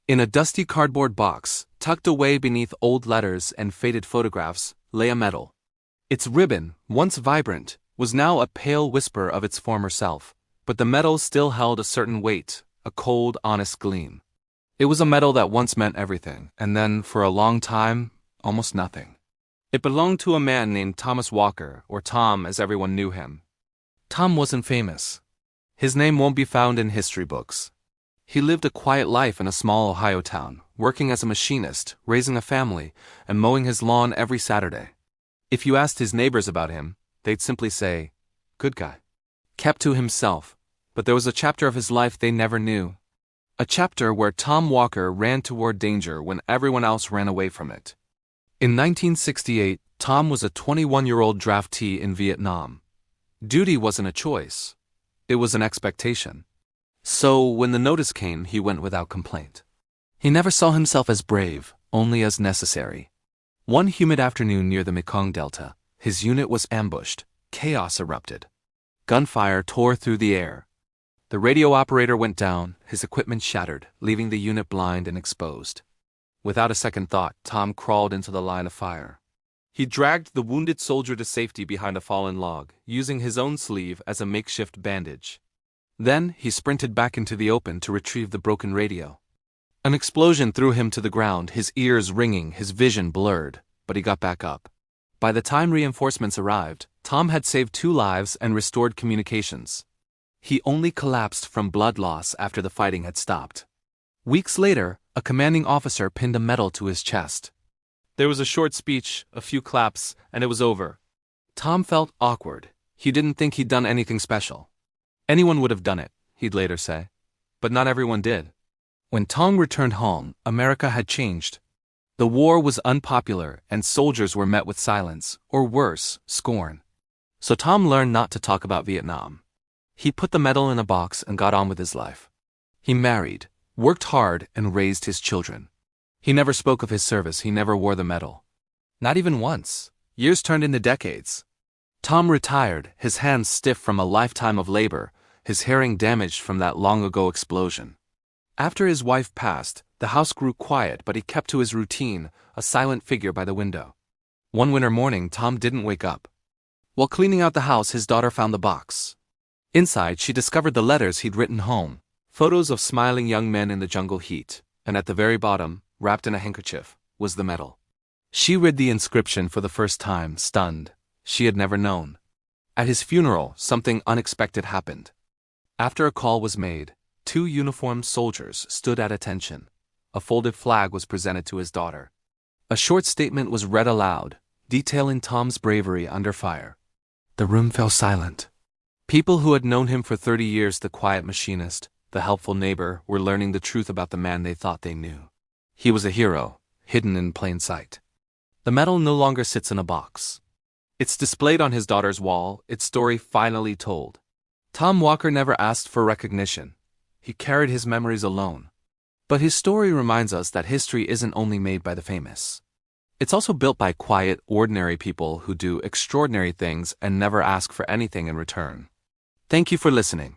In a dusty cardboard box, tucked away beneath old letters and faded photographs, lay a medal. Its ribbon, once vibrant, was now a pale whisper of its former self, but the medal still held a certain weight, a cold, honest gleam. It was a medal that once meant everything, and then, for a long time, almost nothing. It belonged to a man named Thomas Walker, or Tom as everyone knew him. Tom wasn't famous. His name won't be found in history books. He lived a quiet life in a small Ohio town, working as a machinist, raising a family, and mowing his lawn every Saturday. If you asked his neighbors about him, they'd simply say, "Good guy." Kept to himself, but there was a chapter of his life they never knew. A chapter where Tom Walker ran toward danger when everyone else ran away from it. In 1968, Tom was a 21-year-old draftee in Vietnam. Duty wasn't a choice. It was an expectation. So, when the notice came, he went without complaint. He never saw himself as brave, only as necessary. One humid afternoon near the Mekong Delta, his unit was ambushed. Chaos erupted. Gunfire tore through the air. The radio operator went down, his equipment shattered, leaving the unit blind and exposed. Without a second thought, Tom crawled into the line of fire. He dragged the wounded soldier to safety behind a fallen log, using his own sleeve as a makeshift bandage. Then, he sprinted back into the open to retrieve the broken radio. An explosion threw him to the ground, his ears ringing, his vision blurred, but he got back up. By the time reinforcements arrived, Tom had saved 2 lives and restored communications. He only collapsed from blood loss after the fighting had stopped. Weeks later, a commanding officer pinned a medal to his chest. There was a short speech, a few claps, and it was over. Tom felt awkward. He didn't think he'd done anything special. Anyone would have done it, he'd later say. But not everyone did. When Tom returned home, America had changed. The war was unpopular, and soldiers were met with silence, or worse, scorn. So Tom learned not to talk about Vietnam. He put the medal in a box and got on with his life. He married, worked hard, and raised his children. He never spoke of his service, he never wore the medal. Not even once. Years turned into decades. Tom retired, his hands stiff from a lifetime of labor, his hearing damaged from that long-ago explosion. After his wife passed, the house grew quiet, but he kept to his routine, a silent figure by the window. One winter morning, Tom didn't wake up. While cleaning out the house, his daughter found the box. Inside, she discovered the letters he'd written home, photos of smiling young men in the jungle heat, and at the very bottom, wrapped in a handkerchief, was the medal. She read the inscription for the first time, stunned. She had never known. At his funeral, something unexpected happened. After a call was made, 2 uniformed soldiers stood at attention. A folded flag was presented to his daughter. A short statement was read aloud, detailing Tom's bravery under fire. The room fell silent. People who had known him for 30 years, the quiet machinist, the helpful neighbor, were learning the truth about the man they thought they knew. He was a hero, hidden in plain sight. The medal no longer sits in a box. It's displayed on his daughter's wall, its story finally told. Tom Walker never asked for recognition. He carried his memories alone. But his story reminds us that history isn't only made by the famous. It's also built by quiet, ordinary people who do extraordinary things and never ask for anything in return. Thank you for listening.